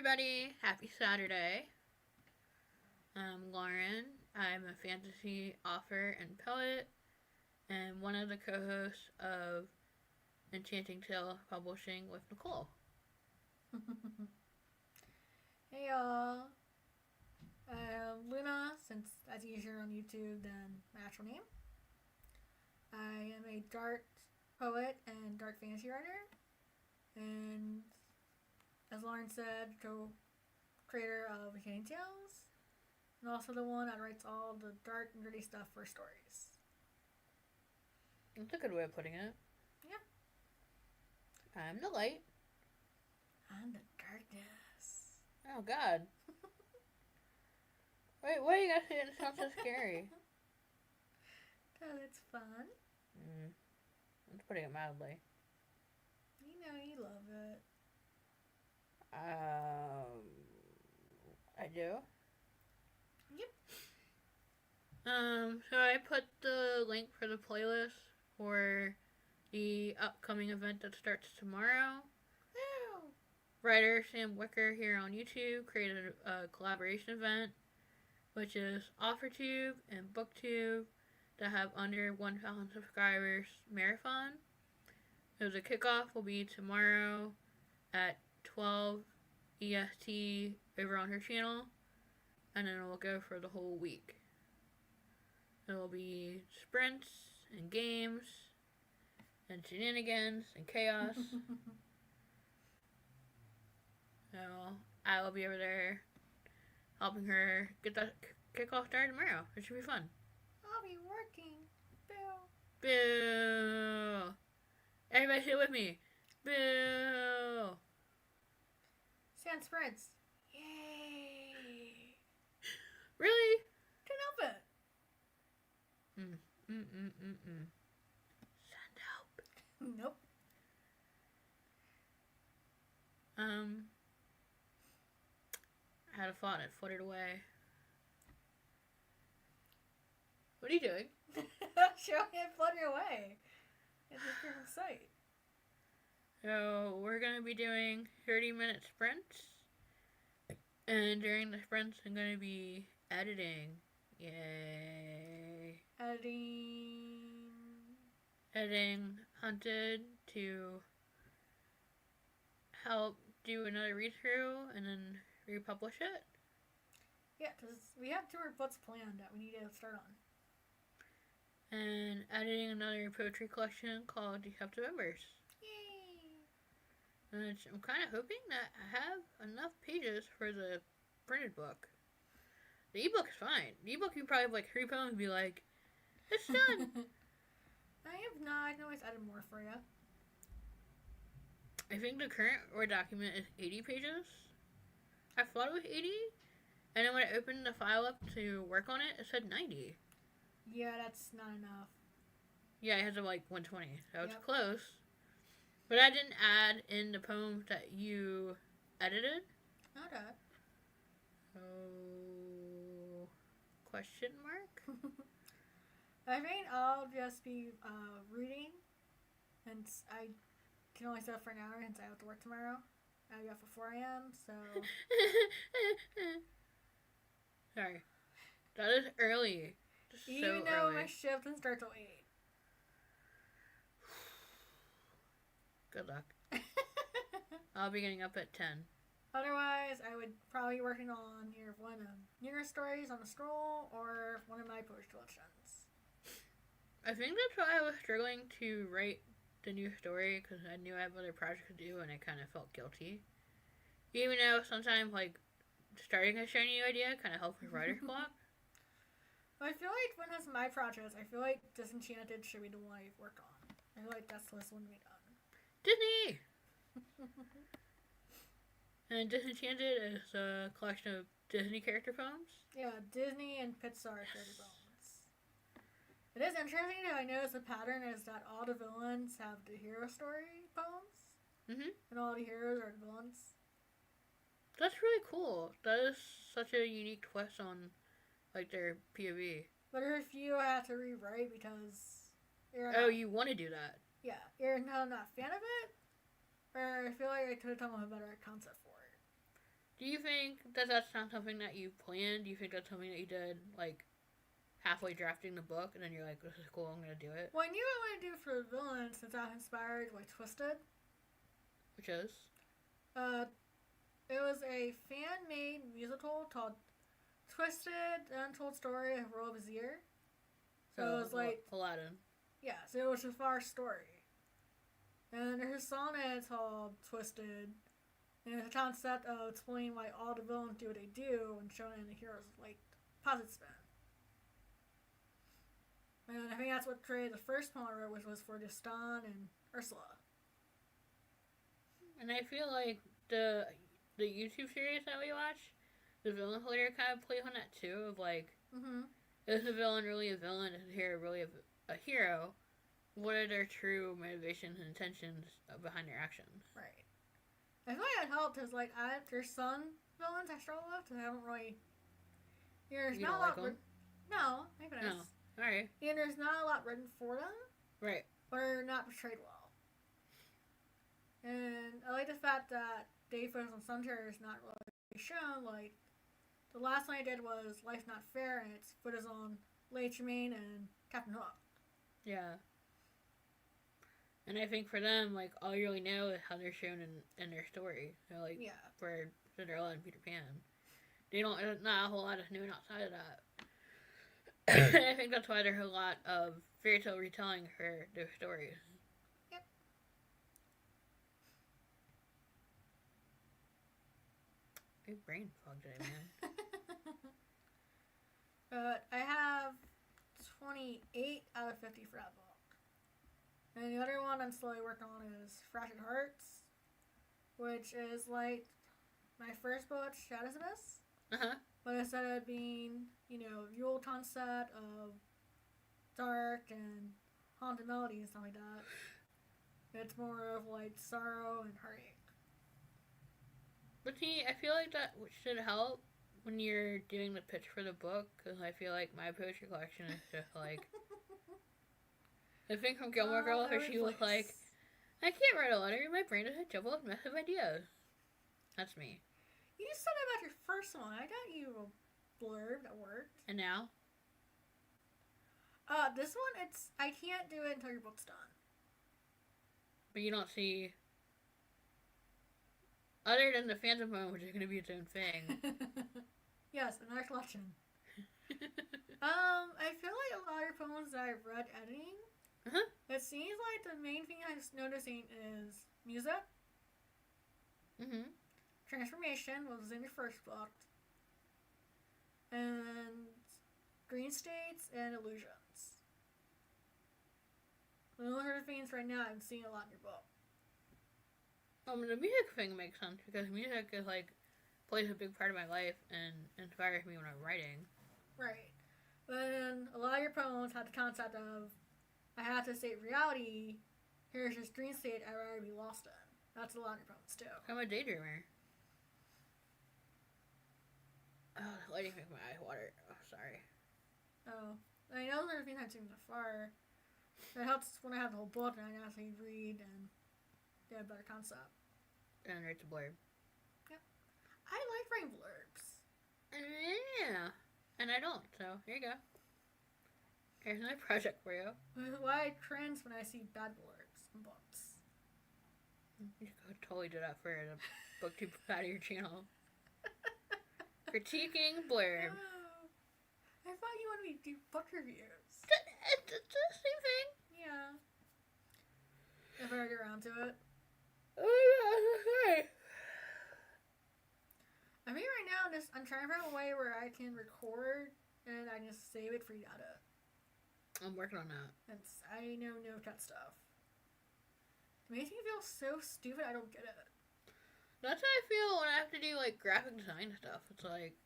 everybody. Happy Saturday. I'm Lauren. I'm a fantasy author and poet, and one of the co-hosts of Enchanting Publishing with Nicole. Hey y'all. Luna, since that's easier on YouTube than my actual name. I am a dark poet and dark fantasy writer, and as Lauren said, co-creator of Enchanting Tales, and also the one that writes all the dark and gritty stuff for stories. That's a good way of putting it. Yeah. I'm the light. I'm the darkness. Oh, God. Wait, why you gotta say it sounds so scary? Because it's fun. I'm putting it mildly. You know you love it. I do. Yep. So I put the link for the playlist for the upcoming event that starts tomorrow. Woo! Writer Sam Wicker here on YouTube created a collaboration event, which is AuthorTube and BookTube that have under 1,000 subscribers marathon. So the kickoff will be tomorrow at 12 EST over on her channel, and then it will go for the whole week. There will be sprints and games and shenanigans and chaos. So I will be over there helping her get that kickoff started tomorrow. It should be fun. I'll be working. Boo. Boo! Everybody sit with me. Boo! Sand spreads. Yay! Really? Can't help it. Send help. Nope. I had a thought and it fluttered away. What are you doing? Showing it flutter away. It's a beautiful sight. So we're gonna be doing 30-minute sprints, and during the sprints I'm gonna be editing. Yay! Editing Hunted to help do another read through and then republish it. Yeah, because we have 2 more books planned that we need to start on. And editing another poetry collection called Deceptive Embers. Yay! And I'm kind of hoping that I have enough pages for the printed book. The ebook is fine. The ebook you probably have like 3 poems and be like, it's done. I have not. I can always edit more for you. I think the current Word document is 80 pages. I thought it was 80, and then when I opened the file up to work on it, it said 90. Yeah, that's not enough. Yeah, it has like 120, so it's Yep. close. But I didn't add in the poems that you edited. Okay. Oh, question mark? I think I'll just be reading, and I can only stay up for an hour since I have to work tomorrow. I'll be up for 4 a.m., so... Sorry. That is early. Just Even so though early. my shift doesn't start till 8. Good luck. I'll be getting up at 10. Otherwise, I would probably be working on either one of Newer stories on the scroll or one of my poetry collections. I think that's why I was struggling to write the new story, because I knew I had other projects to do and I kind of felt guilty. Even though sometimes, like, starting a shiny idea kind of helps with writer's block. But I feel like when it's my projects, I feel like Disenchanted should be the one I work on. I feel like that's the last one to be done. Disney! And Disenchanted is a collection of Disney character poems. Yeah, Disney and Pixar character poems. It is interesting that I notice the pattern is that all the villains have the hero story poems. Mm-hmm. And all the heroes are the villains. That's really cool. That is such a unique twist on, like, their POV. But there are a few I have to rewrite because... You want to do that? Yeah, you're not a fan of it? Or I feel like I could have come up with a better concept for it. Do you think that that's not something that you planned? Do you think that's something that you did, like, halfway drafting the book, and then you're like, this is cool, I'm gonna do it? Well, I knew what I wanted to do for the villain since I was inspired by Twisted. Which is? It was a fan-made musical called Twisted, The Untold Story of Royal Vizier. So it was like... Aladdin. Yeah, so it was a far story. And there's a song in it called Twisted. And it's a concept of explaining why all the villains do what they do and showing the heroes like positive spin. And I think that's what created the first poem I wrote, which was for Destan and Ursula. And I feel like the YouTube series that we watch, the villain later kind of plays on that too, of like, is the villain really a villain? Is the hero really a hero? What are their true motivations and intentions behind their actions? Right. I feel like that helped because, like, there's some villains I struggle with because I don't really... There's you not don't a lot... like them? No, maybe No. Alright. And there's not a lot written for them. Right. Or not portrayed well. And I like the fact that Dave Focus on Sunterror is not really shown. Like, the last one I did was Life's Not Fair, and it's footage on Lady Tremaine and Captain Hook. Yeah. And I think for them, like, all you really know is how they're shown in their story. So, like, for Cinderella and Peter Pan. They don't, there's not a whole lot of new outside of that. I think that's why there's a lot of fairy tale retelling for their stories. Yep. Big brain fog today, man. I have 28 out of 50 for that book. And the other one I'm slowly working on is Fractured Hearts, which is like my first book, Shadows Abyss. But instead of being, you know, the old concept of dark and haunted melody and stuff like that, it's more of like sorrow and heartache. But see, I feel like that should help when you're doing the pitch for the book, because I feel like my poetry collection is just like... The thing from Gilmore Girls where she was like, I can't write a letter, my brain is a jumbled mess of ideas. That's me. You said that about your first one. I got you a blurb that worked. And now? This one, I can't do it until your book's done. But you don't see... Other than the Phantom Poem, which is going to be its own thing. Yes, another collection. I feel like a lot of poems that I've read editing, it seems like the main thing I'm noticing is music. Transformation was in your first book. And green states and illusions. Those are the things right now I'm seeing a lot in your book. The music thing makes sense because music is like plays a big part of my life and inspires me when I'm writing. Right. But then a lot of your poems had the concept of I have to state reality, here's this dream state I'd rather be lost in. That's a lot of your poems too. I'm a daydreamer. Oh, the lighting makes my eyes water. Oh, sorry. Oh. I know there's things I've seen so far. It helps when I have the whole book and I can actually read and get a better concept. And write the blurb. Yep. I like writing blurbs. Yeah. And I don't, so here you go. Here's my project for you. Why I cringe when I see bad blurbs in books. You could totally do that for the booktube out of your channel. Critiquing blurb. Oh, I thought you wanted me to do book reviews. It's the same thing. Yeah. If I get around to it. Oh my god, I mean, right now, I'm trying to find a way where I can record and I can just save it for you to edit. I'm working on that. I know no cut stuff. It makes me feel so stupid I don't get it. That's how I feel when I have to do, like, graphic design stuff. It's like,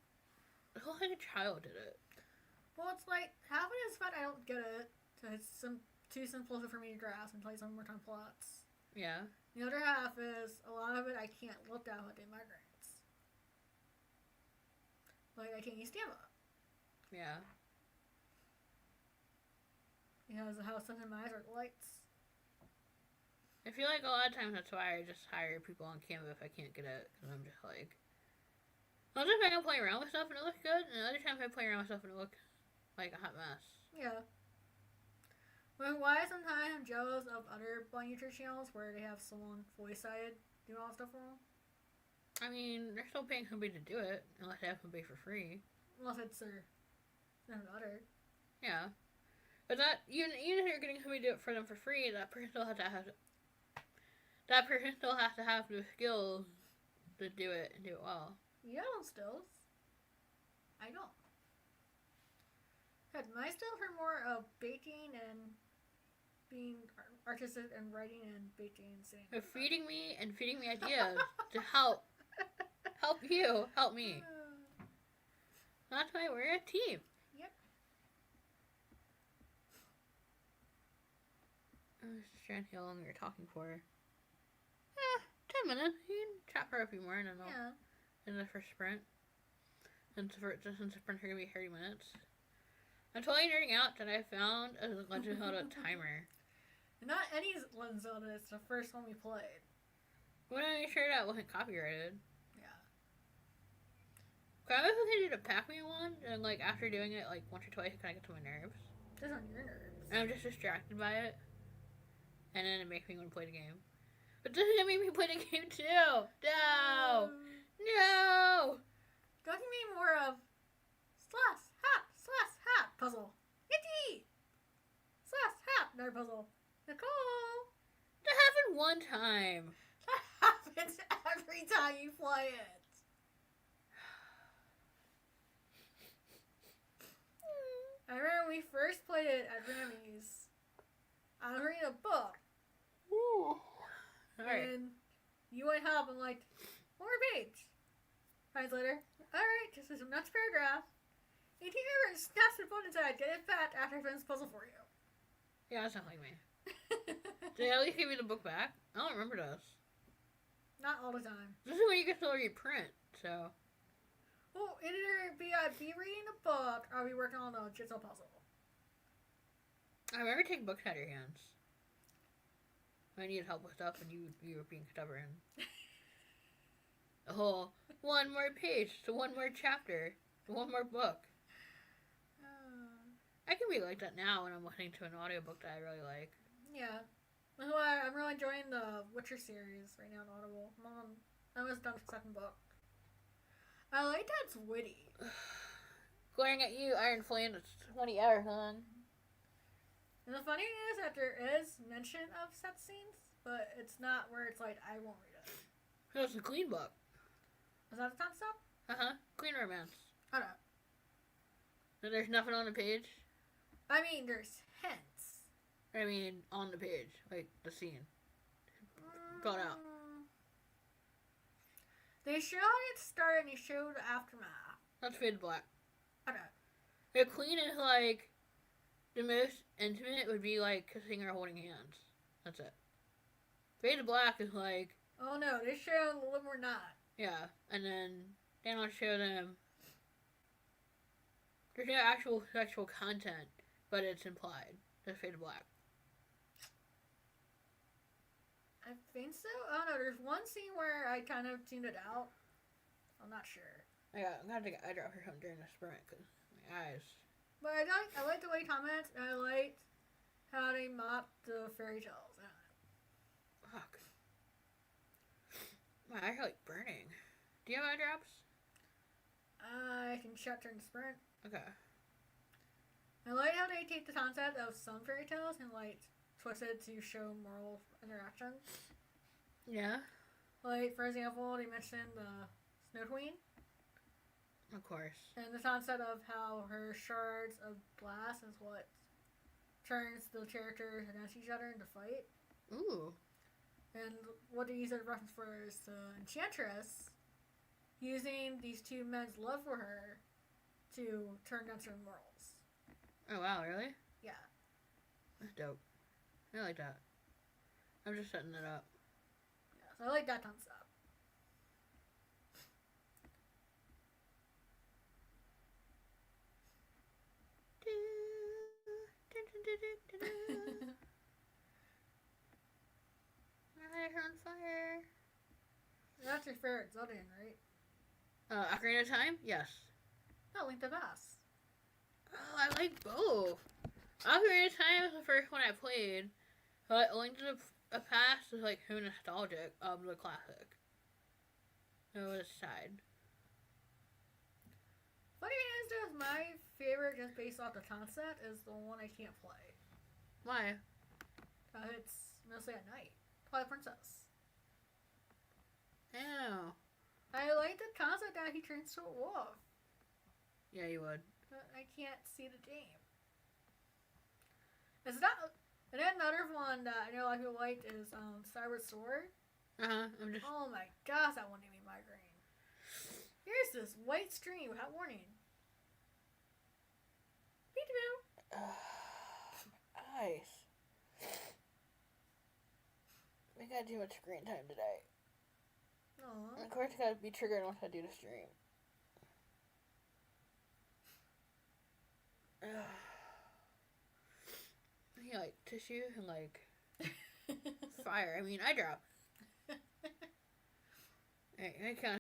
it looks like a child did it. Well, it's like, half of it is fun I don't get it, because it's too simple for me to grasp until I spend more time plots. Yeah. The other half is, a lot of it I can't look at with the migraines. Like, I can't use Stamina. Yeah. Because of how sensitive my eyes are to lights. I feel like a lot of times that's why I just hire people on Canva if I can't get it. Because I'm just like, Sometimes I can play around with stuff and it looks good, and other times I play around with stuff and it looks like a hot mess. Yeah. But why sometimes I'm jealous of other blind YouTube channels where they have someone fully sighted doing all that stuff for them. I mean, they're still paying somebody to do it, unless they have somebody for free. Unless it's their daughter. Yeah. But that, even if you're getting somebody to do it for them for free, that person still has to have the skills to do it and do it well. You have those skills. I don't. My skills are more of baking and being artistic and writing and baking and singing. But feeding me ideas to help you, help me. That's why we're a team. Yep. I was just trying to see how long we were talking for. 10 minutes. You can chat for a few more and then I'll in the first sprint. Since the sprints are going to be 30 minutes. I'm totally nerding out that I found a Legend of Zelda timer. Not any Legend of Zelda, it's the first one we played. When I made sure that wasn't copyrighted. Yeah. I was supposed to do the Pac-Man one, and like after doing it like once or twice, it kind of gets on my nerves. Just on your nerves. And I'm just distracted by it. And then it makes me want to play the game. But this is going to make me play the game too! No! No! Don't you mean more of slash hop puzzle? Yippee! Slash hop another puzzle. Nicole! That happened one time. That happens every time you play it. I remember when we first played it at Grammy's. I was reading a book. Ooh. Alright. And you went help and like, one more page. 5 minutes later, alright, this is the next paragraph. 18 ever snaps the button inside, get it back after I finish the puzzle for you. Yeah, that's not like me. Did they at least give me the book back? I don't remember those. Not all the time. This is when you can still read print, so. Well, either I'd be reading a book or I'd be working on a jigsaw puzzle. I remember taking books out of your hands. I needed help with stuff and you were being stubborn. A whole one more page to one more chapter to one more book. I can be like that now when I'm listening to an audiobook that I really like. Yeah. That's why I'm really enjoying the Witcher series right now on Audible. I was done with the second book. I like that it's witty. Glaring at you, Iron Flame, it's 20 hours long. And the funny thing is that there is mention of set scenes, but it's not where it's like, I won't read it. It's a clean book. Is that the time stuff? Uh-huh. Clean romance. I don't know. And there's nothing on the page? I mean, there's hints. I mean, on the page. Like, the scene. Thought out. They show it start and they show the aftermath. That's Fade to Black. I don't know. The clean is like, the most intimate would be like kissing or holding hands. That's it. Fade to Black is like... Oh no, they show a little more not. Yeah, and then they don't show them... There's no actual sexual content, but it's implied. That's Fade to Black. I think so. I don't know. There's one scene where I kind of tuned it out. I'm not sure. I'm gonna take an eye drop or something during the sprint because my eyes. But I like the way he comments, and I liked how they mocked the fairy tales. I don't know. Fuck. My eyes are like burning. Do you have eye drops? I can check during the sprint. Okay. I like how they take the concept of some fairy tales and like twist it to show moral interactions. Yeah. Like, for example, they mentioned the Snow Queen. Of course. And the concept of how her shards of glass is what turns the characters against each other in the fight. Ooh. And what they use as a reference for is the Enchantress using these two men's love for her to turn against her morals. Oh wow, really? Yeah. That's dope. I like that. I'm just setting it up. Yeah, so I like that concept. My hair's on fire. That's your favorite Zelda, right? Ocarina of Time? Yes. No, Link to the Past. Oh, I like both. Ocarina of Time was the first one I played. But Link to the Past is like so nostalgic of the classic. It was sad. Funny is, just my favorite, just based off the concept, is the one I can't play. Why? It's mostly at night. Twilight Princess. Ew. I like the concept that he turns to a wolf, Yeah, you would. but I can't see the game. It's not. And then another one that I know a lot of people liked is Skyward Sword. I'm just. Oh my gosh, that one gave me migraine. Here's this white screen without warning. Peekaboo. Eyes. We got too much screen time today. Aww. Of course, gotta be triggered once I do the stream. Yeah, like tissue and like fire. I mean, eye drop. I kind of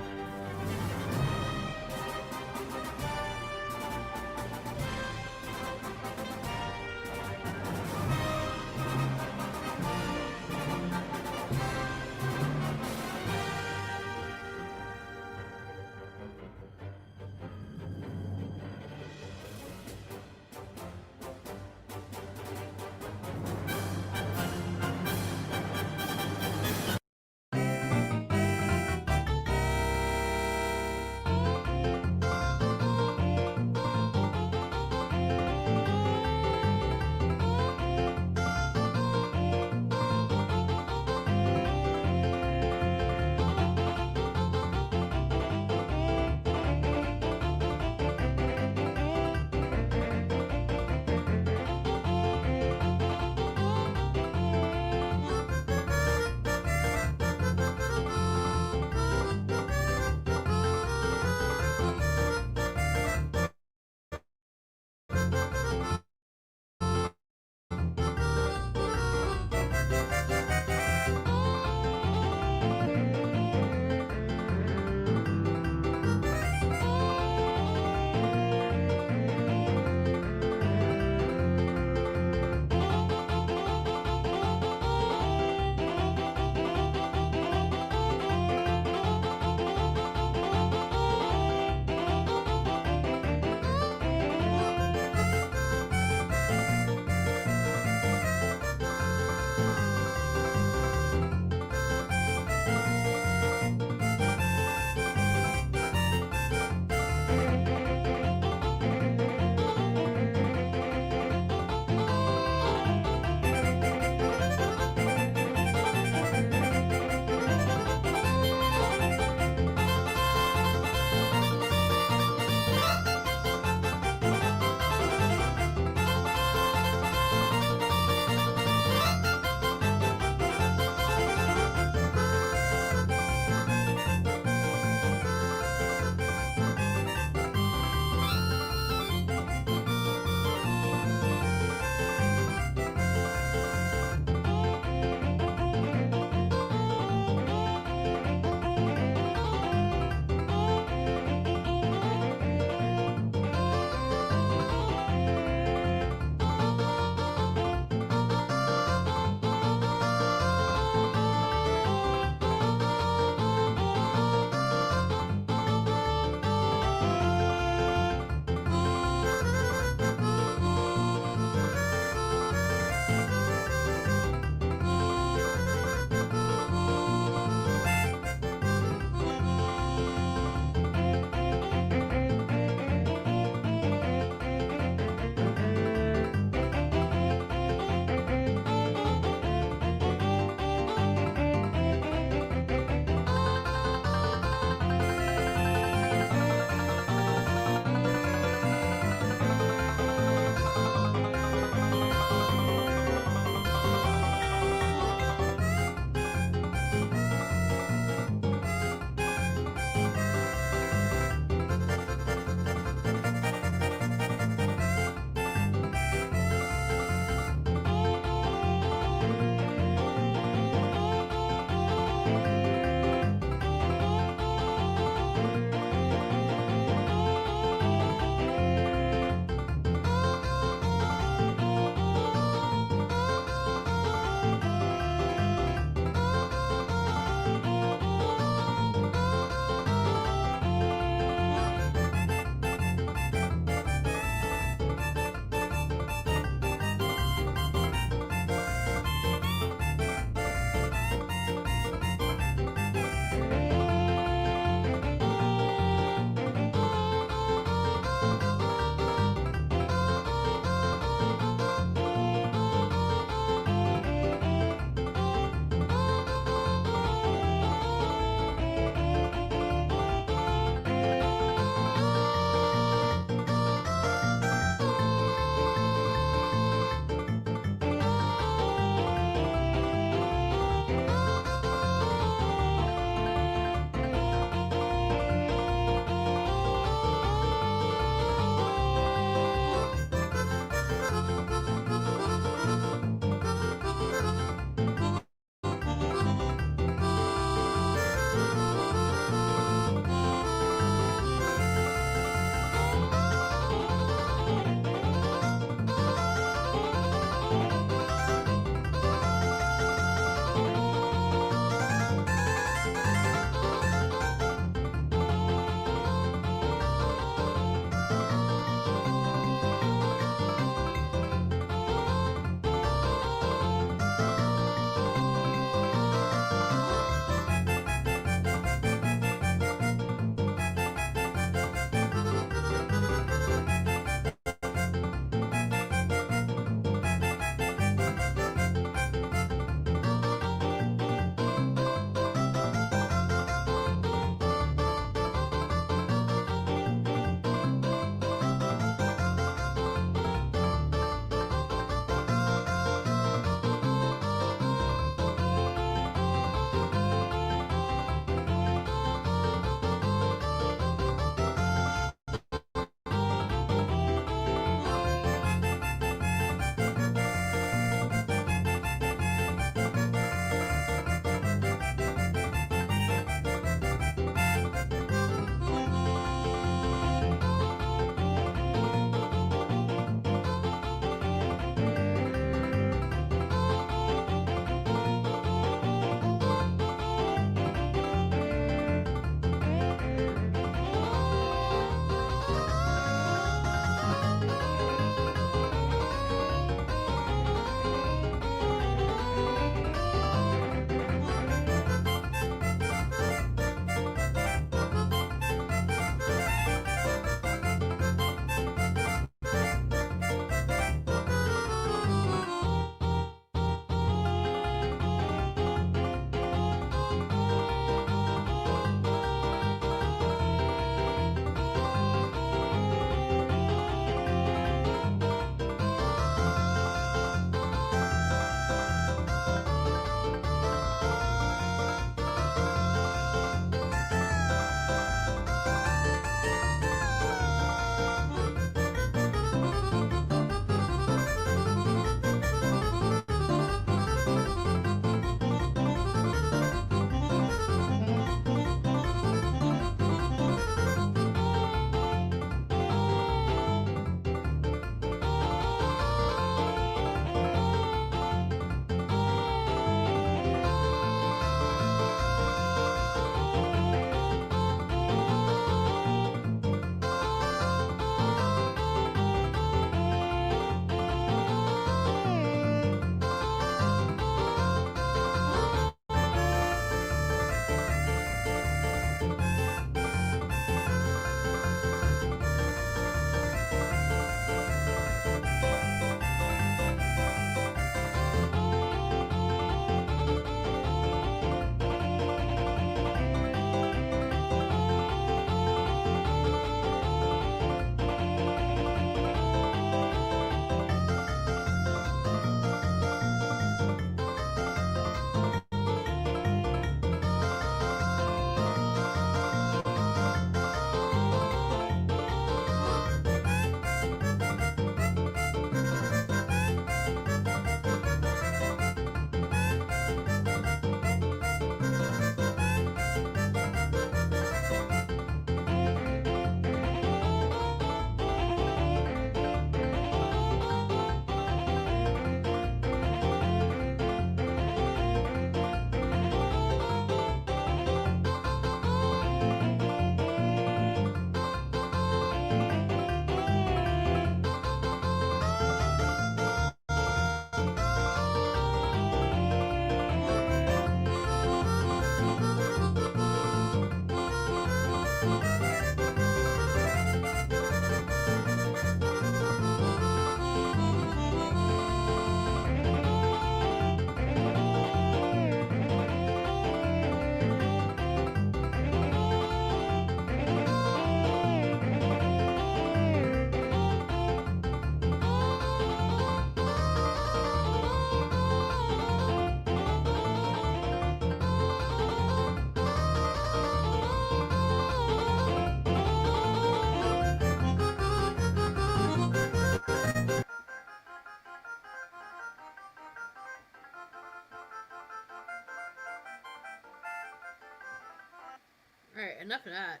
Alright, enough of that.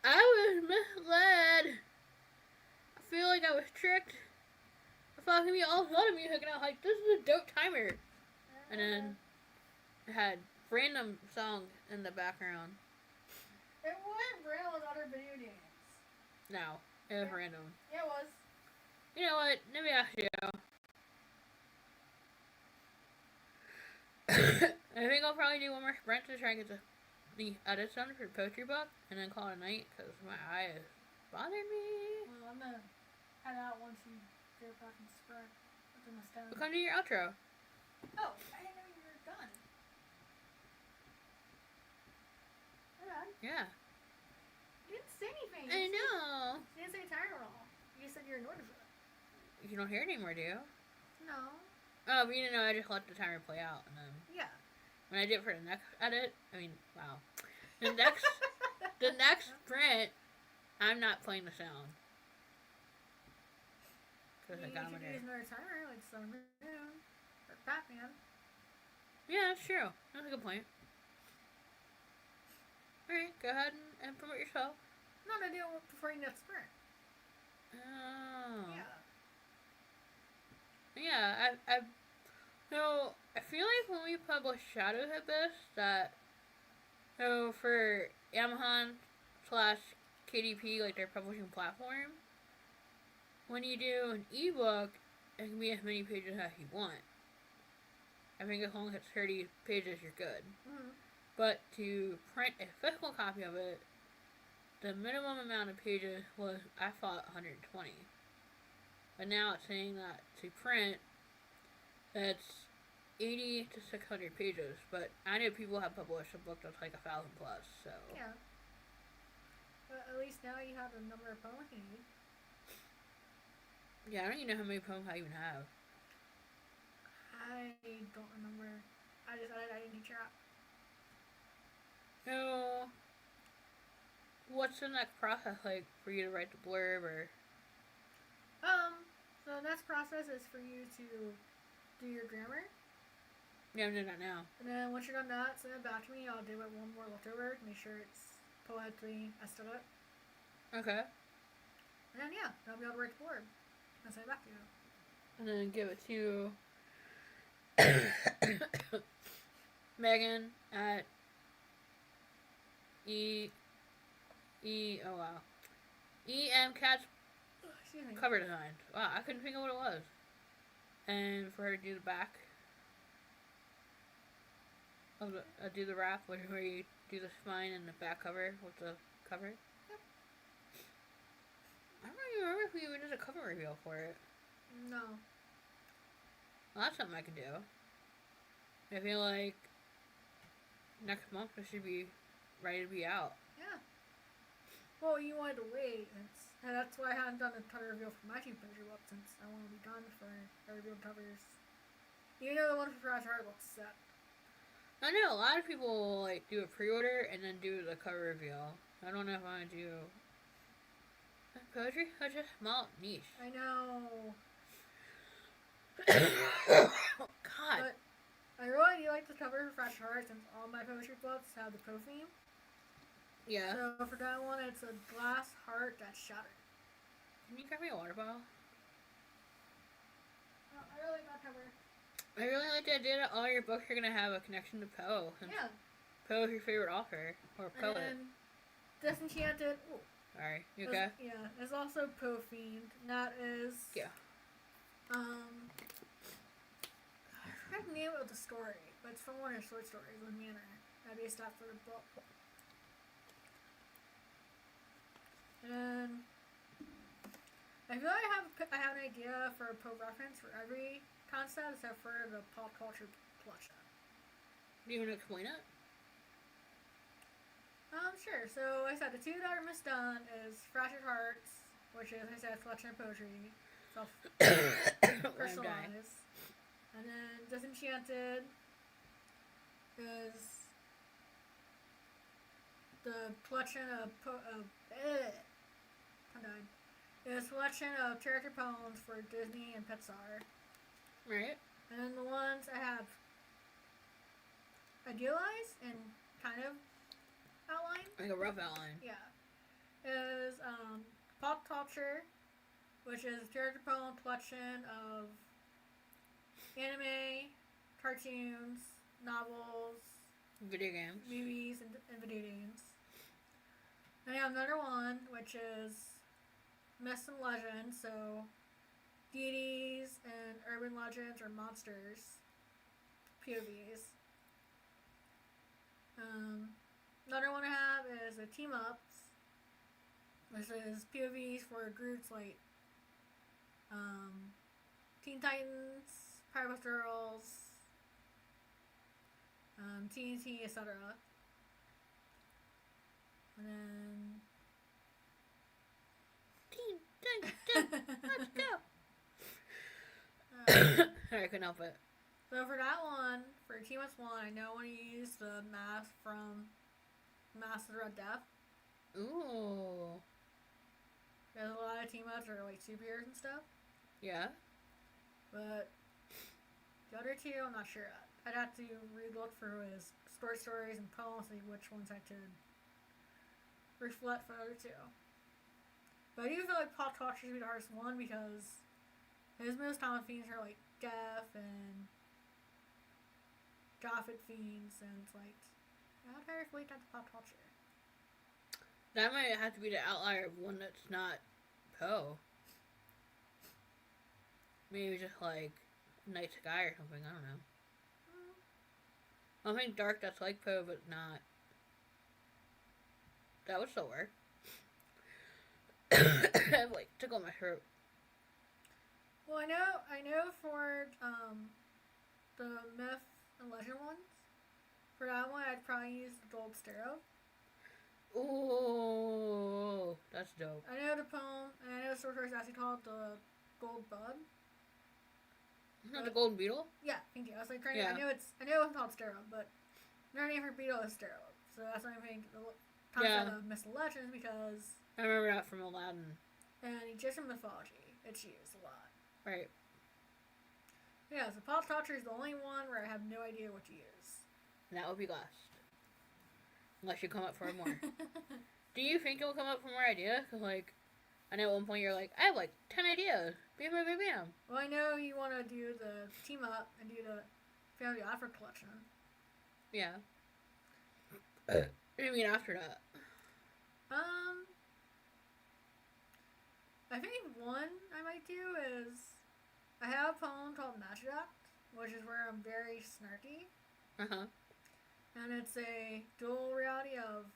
I was misled. I feel like I was tricked. I thought it was going to be all flooded music, and I was like, this is a dope timer. And then it had random songs in the background. It wasn't real with other video games. No, it was random. Yeah, it was. You know what? Maybe I should. I think I'll probably do one more sprint to try and get the edits done for the poetry book, and then call it a night because my eye is bothering me. Well, I'm gonna head out once you get back and sprint. We'll come to your outro. Oh, I didn't know you were done. You're done? Yeah. You didn't say anything. I know. You didn't say timer at all. You said you're annoyed with it. You don't hear it anymore, do you? No. Oh, but you didn't know I just let the timer play out, and then Yeah. when I did it for the next edit, wow. The next sprint, I'm not playing the sound. Because I got you could use another timer, like Sun Moon or Batman. Yeah, that's true. That's a good point. Alright, go ahead and promote yourself. No, do it before you next sprint. Oh. Yeah. Yeah, so I feel like when we publish Shadows Abyss, that so for Amazon/KDP, like their publishing platform, when you do an ebook, it can be as many pages as you want. I think as long as it's 30 pages, you're good. Mm-hmm. But to print a physical copy of it, the minimum amount of pages was, I thought, 120. But now it's saying that to print, it's 80 to 600 pages. But I know people have published a book that's like 1,000 plus, so. Yeah. But at least now you have the number of poems you need. Yeah, I don't even know how many poems I even have. I don't remember. I decided I didn't need your app. So, what's the next process like for you to write the blurb or? So the next process is for you to do your grammar. Yeah, I'm doing that now. And then once you're done that, send it back to me. I'll do it one more leftover to make sure it's poetically aesthetic. Okay. And then yeah, I'll be able to write the blurb and send it back to you. And then give it to Megan at Cats cover design. Wow, I couldn't think of what it was. And for her to do the back of do the wrap, where you do the spine and the back cover with the cover. Yep. I don't even remember if we even did a cover reveal for it. No. Well, that's something I can do. I feel like next month it should be ready to be out. Yeah. Well, you wanted to wait, and that's why I hadn't done a cover reveal for my two picture book since I want to be done for the reveal covers. You know the one for Crash Art looks set. I know a lot of people will like do a pre-order and then do the cover reveal. I don't know if I want to do poetry. Such a small niche. I know. Oh, God. But I really do like the cover for Fresh Heart since all my poetry books have the Pro theme. Yeah. So for that one, it's a glass heart that's shattered. Can you grab me a water bottle? I really like that cover. I really like the idea that all your books are gonna have a connection to Poe. Yeah. Poe is your favorite author or poet. And Disenchanted. Ooh, Sorry, you okay? Yeah, it's also Poe themed. That is. Yeah. I forgot the name of the story, but it's from one of her short stories, The Manor. I based that for the book. And I feel like I have an idea for a Poe reference for every concept except for the pop culture plush. Do you want to explain it? Sure. So I said the two that are misdone is Fractured Hearts, which is, I said, collection of poetry, self-personalized. And then Disenchanted is the collection of It's a collection of character poems for Disney and Pixar. Right. And then the ones I have idealized and kind of outline. Like a rough outline. Yeah. Is Pop Culture, which is a character poem collection of anime, cartoons, novels, Video games. movies, and video games. And I have another one, which is myths and legends, so deities and urban legends or monsters, POVs. Another one I have is a team ups, which is POVs for groups like Teen Titans, Powerpuff Girls, TNT, etc. And then Let's go. I couldn't help it. So for that one, for Team Ups 1, I know when you use the mask from Mask of the Red Death. Ooh. There's a lot of team ups are like superheroes and stuff. Yeah. But the other two, I'm not sure. I'd have to re-look through his stories and poems, see which ones I could reflect for the other two. But I do feel like Pop Talk should be the hardest one because his most common themes are like death and gothic themes, and it's like, how do I relate that to pop culture? That might have to be the outlier of one that's not Poe. Maybe just like Night Sky or something, I don't know. Something dark that's like Poe but not. That would still work. I have like tickle my throat. Well, I know for the myth and legend ones, for that one I'd probably use the gold stereo. Ooh, that's dope. I know the poem, and I know the sorcerer is actually called the gold bud. Not the golden beetle? Yeah, thank you. I was like, Yeah. I know it's called stereo, but their name for beetle is stereo. So that's why I'm thinking the concept of myth and legends, because I remember that from Aladdin. in Egyptian mythology, it's used a lot. Right. Yeah, so pop culture is the only one where I have no idea what to use. And that would be last. Unless you come up for more. Do you think it will come up for more ideas? Because, like, I know at one point you're like, I have like 10 ideas. Bam, bam, bam, bam. Well, I know you want to do the team up and do the Family Offer collection. Yeah. What do you mean after that? I think one I might do is I have a poem called Magic Act, which is where I'm very snarky. Uh-huh. And it's a dual reality of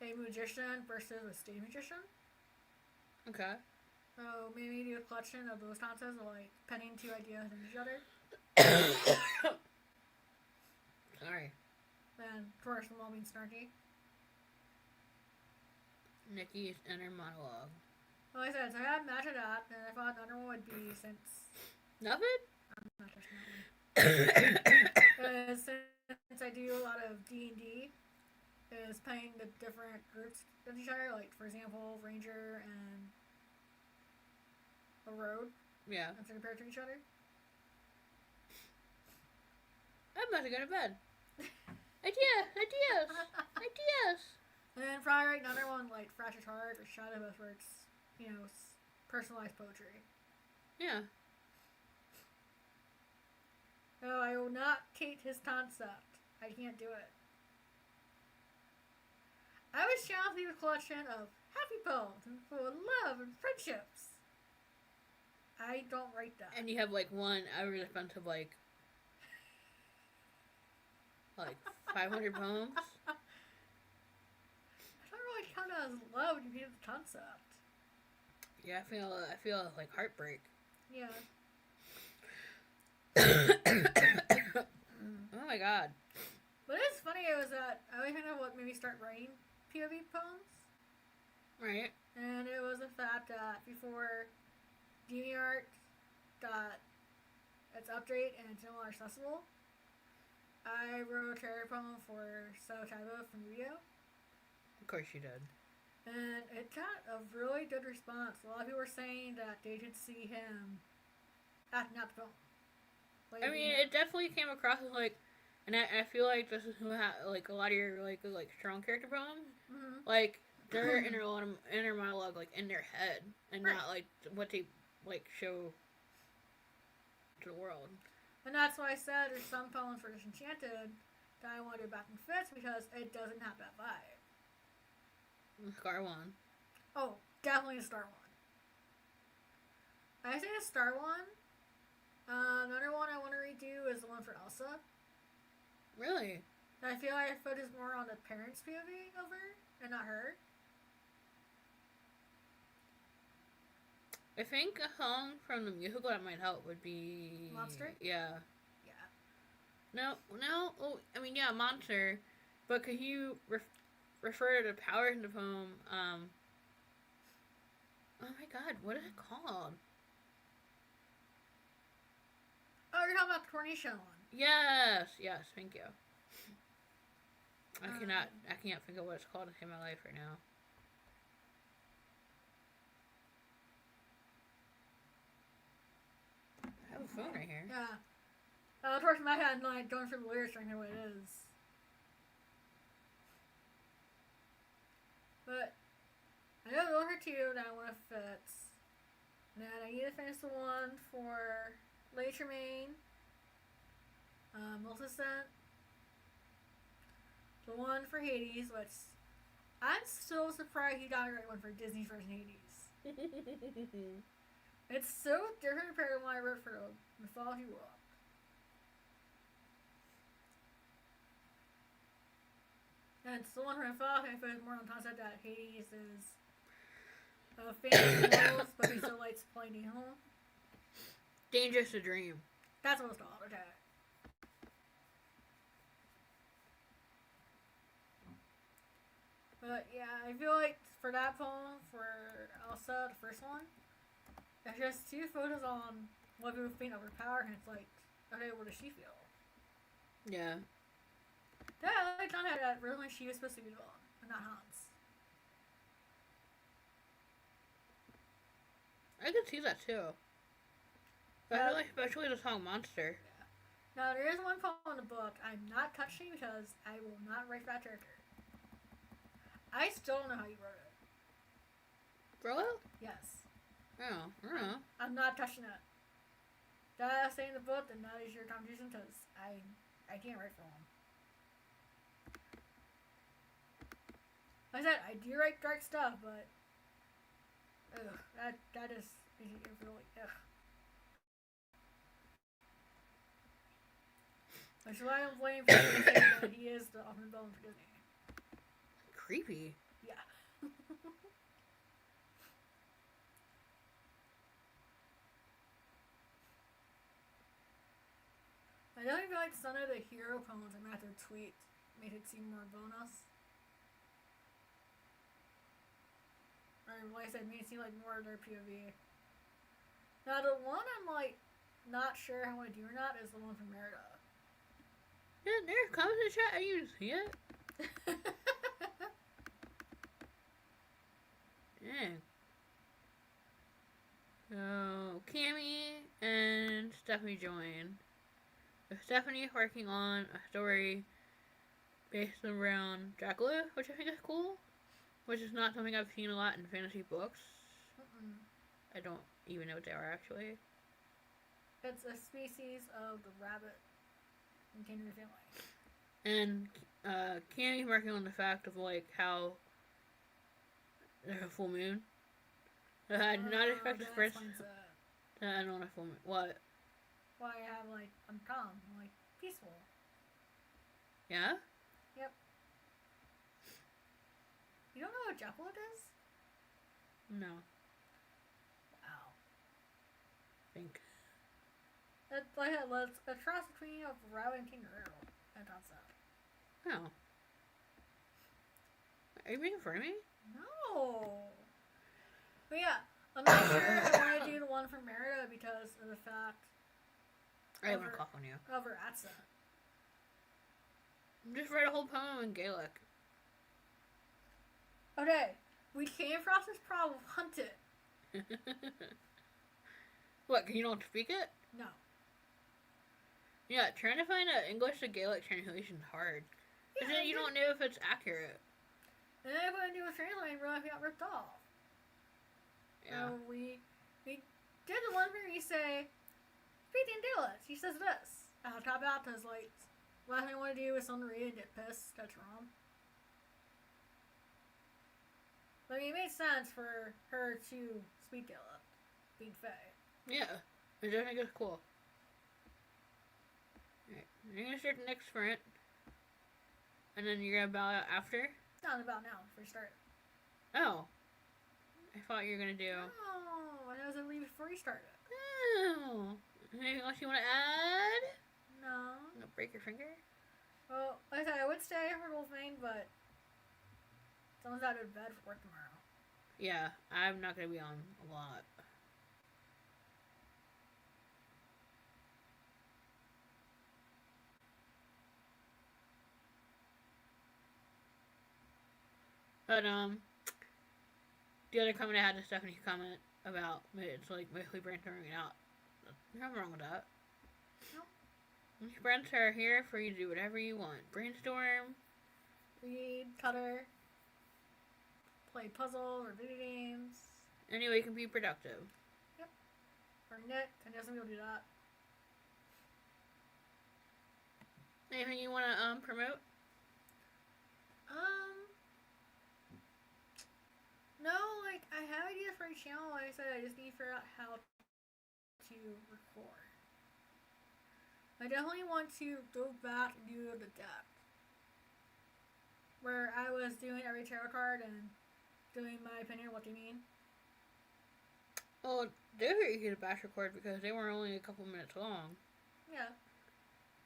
a magician versus a stage magician. Okay. So maybe do a collection of those concepts of like penning two ideas in each other. Sorry. And of course, them all being snarky. Nikki's inner monologue. Well, like I said, so I had Magic Act, and I thought another one would be since Nothing? I'm not touching that one. Since I do a lot of D&D, is playing the different groups of each other, like for example, Ranger and a Road, Yeah. and to compare to each other. I'm about to go to bed. Ideas! And then probably write another one like Fractured Heart or Shadow of where it's, personalized poetry. Yeah. No, I will not take his concept. I can't do it. I was challenged with a collection of happy poems and full of love and friendships. I don't write that. And you have like one average expense of like 500 poems. I don't really count it as love when you get the concept. Yeah, I feel like heartbreak. Yeah. Oh my god. What is funny was that I always know what made me start writing POV poems. Right. And it was the fact that before DeviantArt got its update and it's no longer accessible, I wrote a character poem for Tybo from Rio. Of course you did. And it got a really good response. A lot of people were saying that they could see him acting out the poem. Like, I mean, it definitely came across as like And I feel like this is who like a lot of your like strong character problems. Mm-hmm. Like they're in a lot of inner monologue like in their head and Right. not like what they like show to the world. And that's why I said there's some poems for Disenchanted that I want to do back in fifths because it doesn't have that vibe. Scar one. Oh, definitely a star one. I say a star one. Another one I want to redo is the one for Elsa. Really? I feel like I focus more on the parents' POV over and not her. I think a song from the musical that might help would be Monster? Yeah. Yeah. No. Oh, I mean, yeah, Monster. But could you refer to the powers in the poem? Oh my God, what is it called? Oh, you're talking about the Coronation one. Yes, thank you. I can't think of what it's called in my life right now. I have a phone right here. Yeah. Of course, in my head, I don't remember the lyrics, I know what it is. But I know those are two that I want to fit. And then I need to finish the one for Lady Tremaine, Maleficent, the one for Hades, which I'm still surprised he got the right one for Disney's version Hades. It's so different compared to what I wrote for the Mythology World. And it's the one for Mythology, I focus more on the concept that Hades is fantasy worlds, but he still likes playing home. Dangerous to Dream. That's what it's called, okay. But yeah, I feel like for that poem, for Elsa, the first one, it's just too focused on what people think overpowered, and it's like, okay, what does she feel? Yeah. Yeah, I like that really she was supposed to be the villain, and not Hans. I could see that too. Especially the song Monster. Yeah. Now, there is one poem in the book I'm not touching because I will not write that character. I still don't know how you wrote it. Bro? Yes. Oh, I don't know. I'm not touching it. That say in the book, and that is your contribution because I can't write for one. Like I said, I do write dark stuff, but that is really ugh. Which is why I'm blaming for saying that he is the ultimate villain for Disney. Creepy. Yeah. I don't even feel like some of the hero poems I might have to tweet made it seem more bonus. Or like I said, made it seem like more of their POV. Now the one I'm like not sure how I want to do or not is the one from Merida. Yeah, there's comments in the chat. I didn't see it. Yeah. So Cammy and Stephanie joined. Stephanie is working on a story based around Dracula, which I think is cool. Which is not something I've seen a lot in fantasy books. Mm-mm. I don't even know what they are actually. It's a species of the rabbit in Kingdom of Family. And Cammy's working on the fact of like how there's a full moon. I did not expect this person. I don't know a full moon. What? Why I have like I'm calm, I'm like peaceful. Yeah? Yep. You don't know what Japlet is? No. Wow. Think. It's like a cross between a rabbit and kangaroo. I thought so. Oh. Are you making fun of me? No. But yeah, I'm not sure I want to do the one from Merida because of the fact. I want to cough on you. Of her accent. Just write a whole poem in Gaelic. Okay, we came across this problem. Hunt it. What? Can you not speak it? No. Yeah, trying to find an English to Gaelic translation is hard. Because then you don't know if it's accurate. And then when I do a translate, I realized we got ripped off. Yeah. So we did the one where you say, speaking Gaelic, he says this. I'll top out because, like, last thing I want to do is someone read and get pissed. That's wrong. But I mean, it made sense for her to speak Gaelic, being Fae. Yeah. I just think it's cool. Alright. You're going to start the next sprint. And then you're going to bow out after? Not about now, before you start. Oh. I thought you were going to do... Oh, I was going to leave before you started. Oh. Anything else you want to add? No. No, break your finger? Well, like I said, I would stay for Wolfmane, but someone's out of bed for work tomorrow. Yeah, I'm not going to be on a lot. But, the other comment I had to Stephanie's comment about it's like mostly brainstorming out. Nothing wrong with that. Nope. Sprints are here for you to do whatever you want. Brainstorm. Read, cutter, play puzzle or video games. Any way you can be productive. Yep. Or knit. I know some people do that. Anything you want to promote? No, like, I have ideas for a channel. Like I said, I just need to figure out how to record. I definitely want to go back and do the depth. Where I was doing every tarot card and doing my opinion of what they mean. Well, they're easy to batch record because they were only a couple minutes long. Yeah.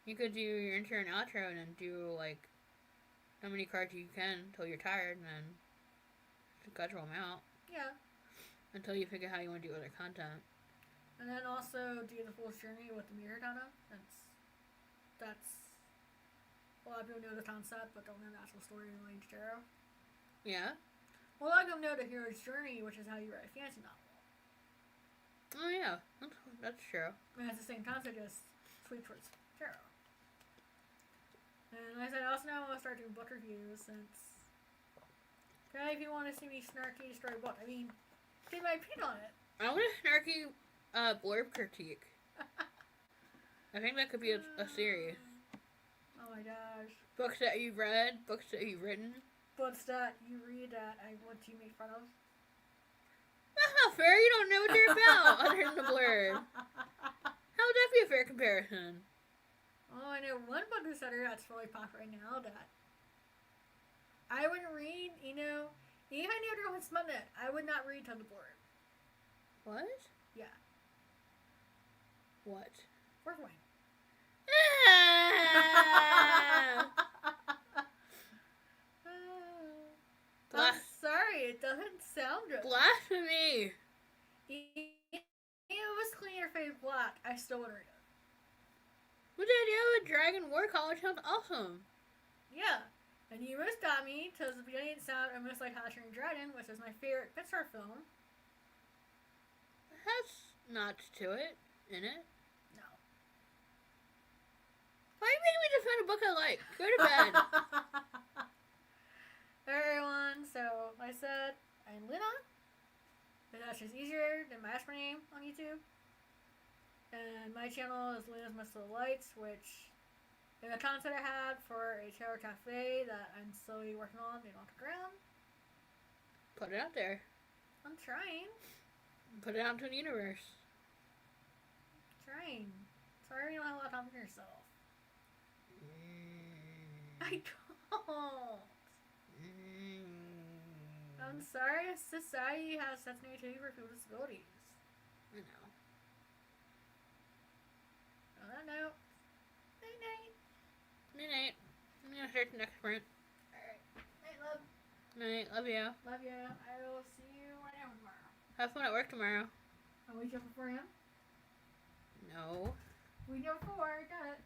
You could do your intro and outro and then do, like, how many cards you can until you're tired and then schedule them out. Yeah. Until you figure out how you want to do other content. And then also do the full journey with the mirror data. That's a lot of people know the concept but don't know the actual story related to tarot. Yeah. Well, a lot of them know the hero's journey, which is how you write a fantasy novel. Oh yeah, that's true. And it's the same concept, just tweaked towards tarot. And like I said, I also now want to start doing book reviews since if you want to see me snarky destroy a book, I mean, get my opinion on it. I want a snarky blurb critique. I think that could be a series. Oh my gosh. Books that you've read, books that you've written. Books that you read that I want to make fun of. That's not fair, you don't know what they're about other than the blurb. How would that be a fair comparison? Oh, I know one book setter that's really popular right now that I wouldn't read, even if I knew everyone smut it, I would not read till the blurb. What? Yeah. What? Fourth Wing. I'm sorry, it doesn't sound good. Blasphemy! Even if it was clean or fade black, I still would read it. But the idea of a Dragon War College sounds awesome. Yeah. And you almost got me, because the beginning sounded almost like How to Train Your Dragon, which is my favorite Pixar film. It has knots to it, in it. No. Why are you making me defend a book I like? Go to bed. Everyone, so like I said, I'm Luna. That's just easier than my actual name on YouTube. And my channel is Luna's Mist of the Lights, which is a concept I had for a tarot cafe that I'm slowly working on getting off the ground. Put it out there. I'm trying. Put it out into the universe. Trying. Sorry you don't have a lot of time for yourself. I don't. I'm sorry, society has such negativity for people with disabilities. I know. On that note, night night. Night night. I'm gonna start the next sprint. Alright. Night love. Night. Love you. Love you. I will see you right now tomorrow. Have fun at work tomorrow. I'll wake you up before him. No. We know before, got it.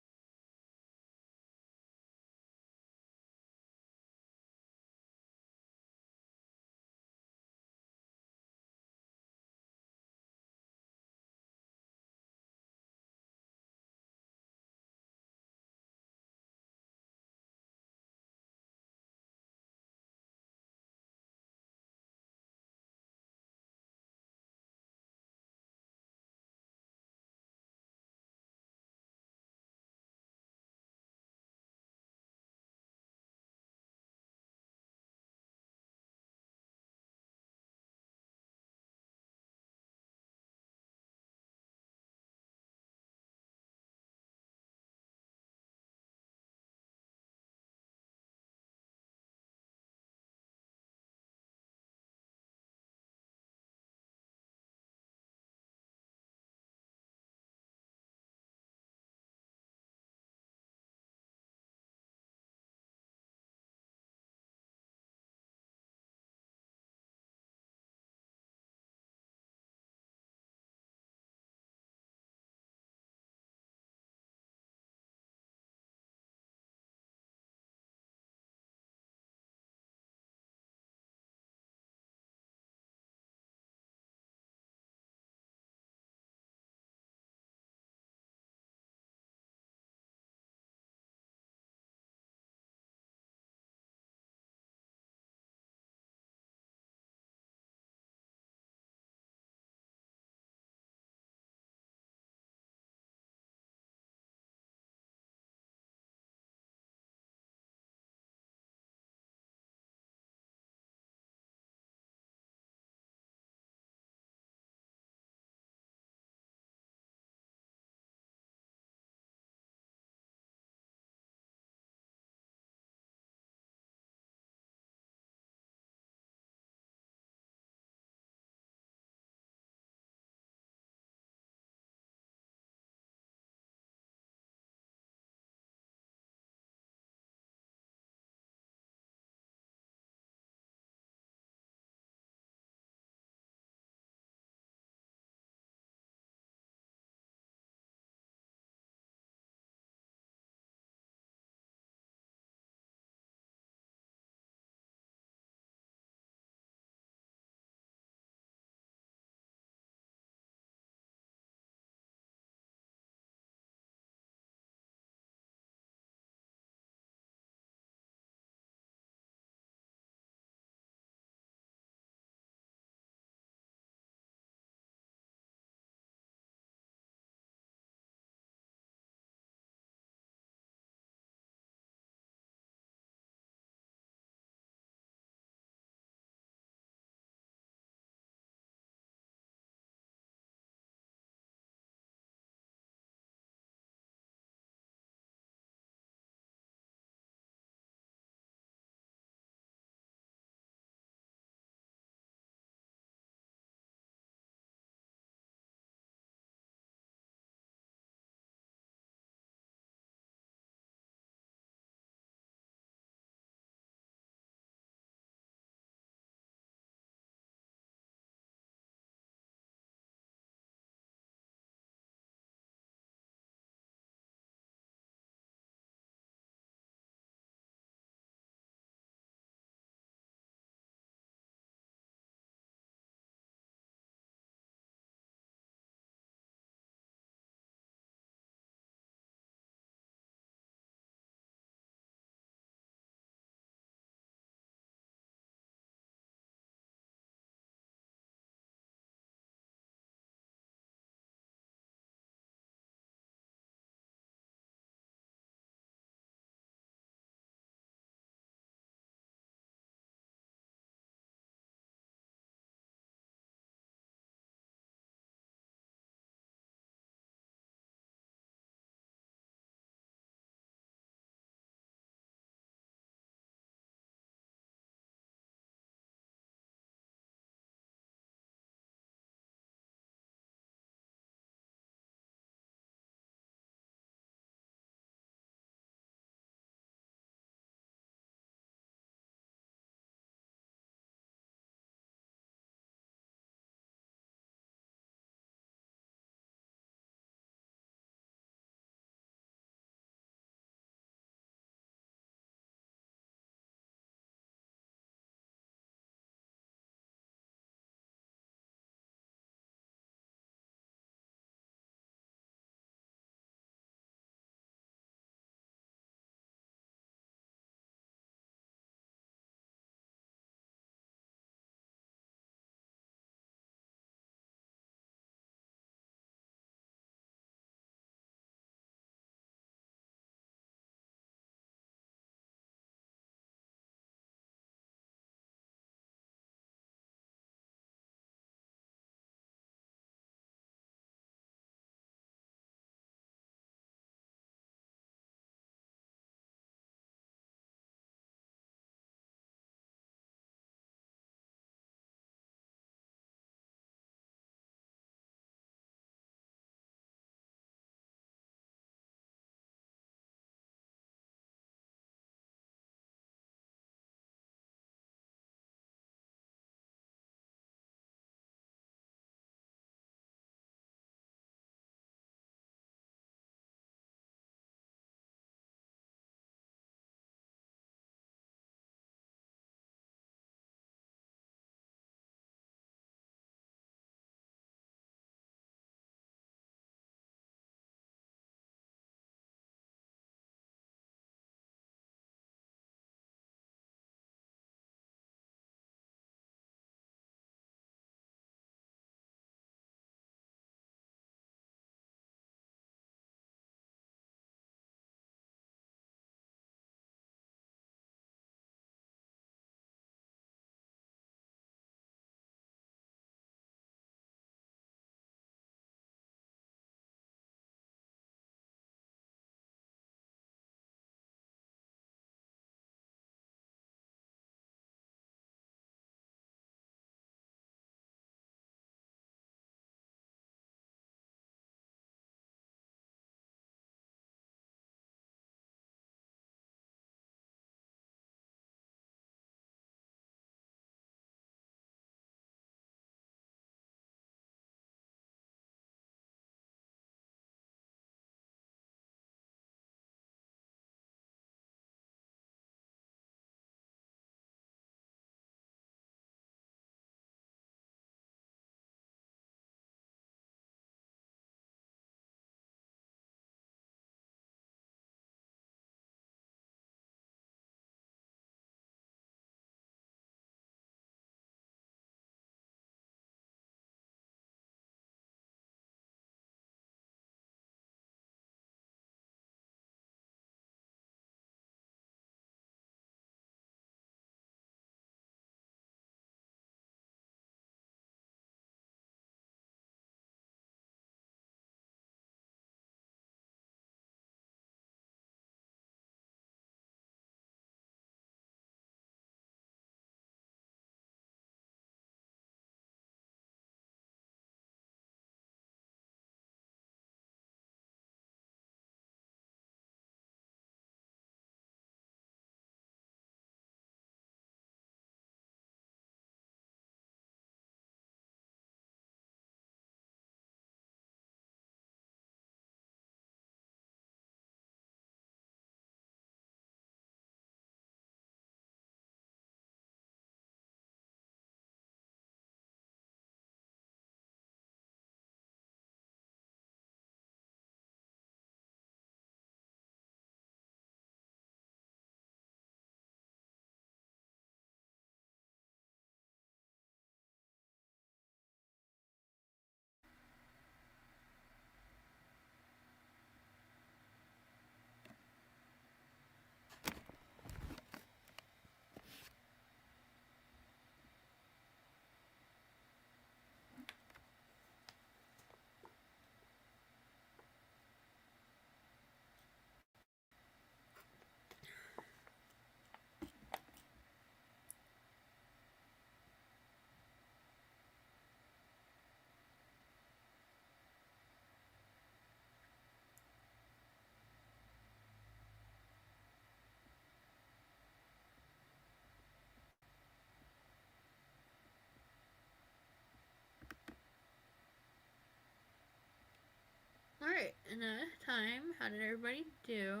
in a time, how did everybody do?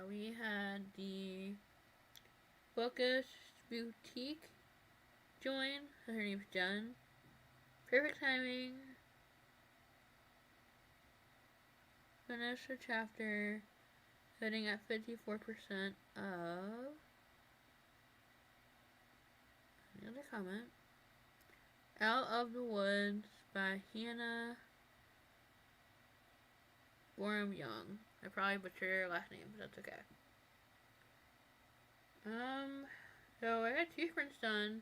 We had the Focus Boutique join. Her name's Jen. Perfect timing. Finished the chapter, sitting at 54% of. Another comment. Out of the Woods by Hannah Gorham Young. I probably butchered her last name, but that's okay. So I got 2 sprints done,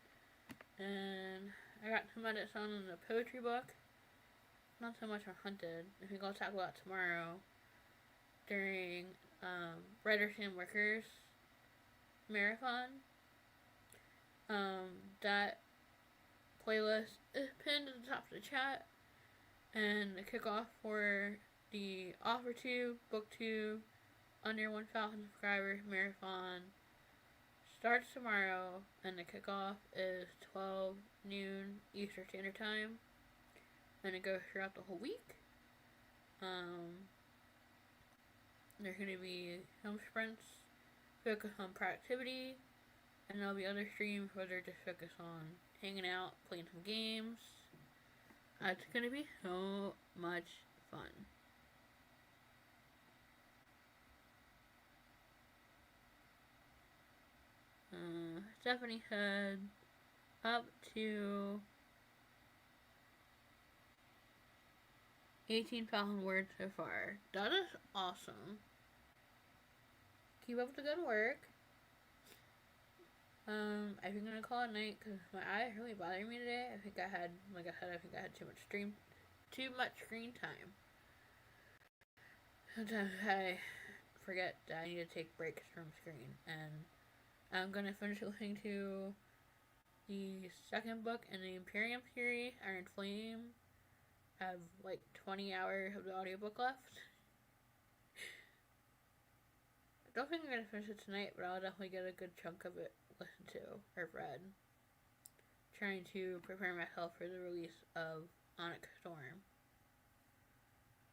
and I got some edits on in the poetry book. Not so much on Hunted. I think I'll talk about tomorrow during Writers and Workers marathon. That playlist is pinned at the top of the chat, and the kickoff for the OfferTube, BookTube, under 1,000 subscribers marathon starts tomorrow, and the kickoff is 12 noon Eastern Standard Time, and it goes throughout the whole week. There's going to be some sprints focused on productivity, and there'll be other streams where they're just focused on hanging out, playing some games. It's going to be so much fun. Stephanie said up to 18,000 words so far. That is awesome. Keep up the good work. I think I'm gonna call it night because my eyes really bothering me today. I think I had too much screen time. Sometimes I forget that I need to take breaks from screen, and I'm gonna finish listening to the second book in the Imperium series, Iron Flame. I have like 20 hours of the audiobook left. I don't think I'm gonna finish it tonight, but I'll definitely get a good chunk of it listened to or read. Trying to prepare myself for the release of Onyx Storm.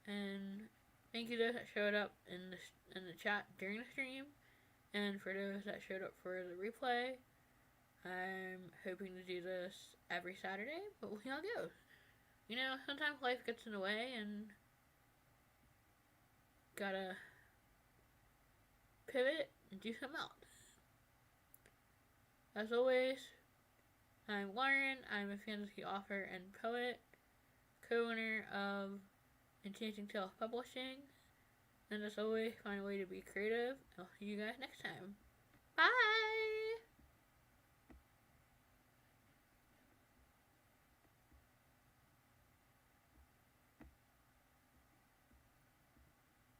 And thank you to those that showed up in the chat during the stream, and for those that showed up for the replay. I'm hoping to do this every Saturday, but we'll see how it goes. You know, sometimes life gets in the way, and gotta pivot and do something else. As always, I'm Lauren. I'm a fantasy author and poet, co-owner of Enchanting Publishing, and as always, find a way to be creative. I'll see you guys next time. Bye!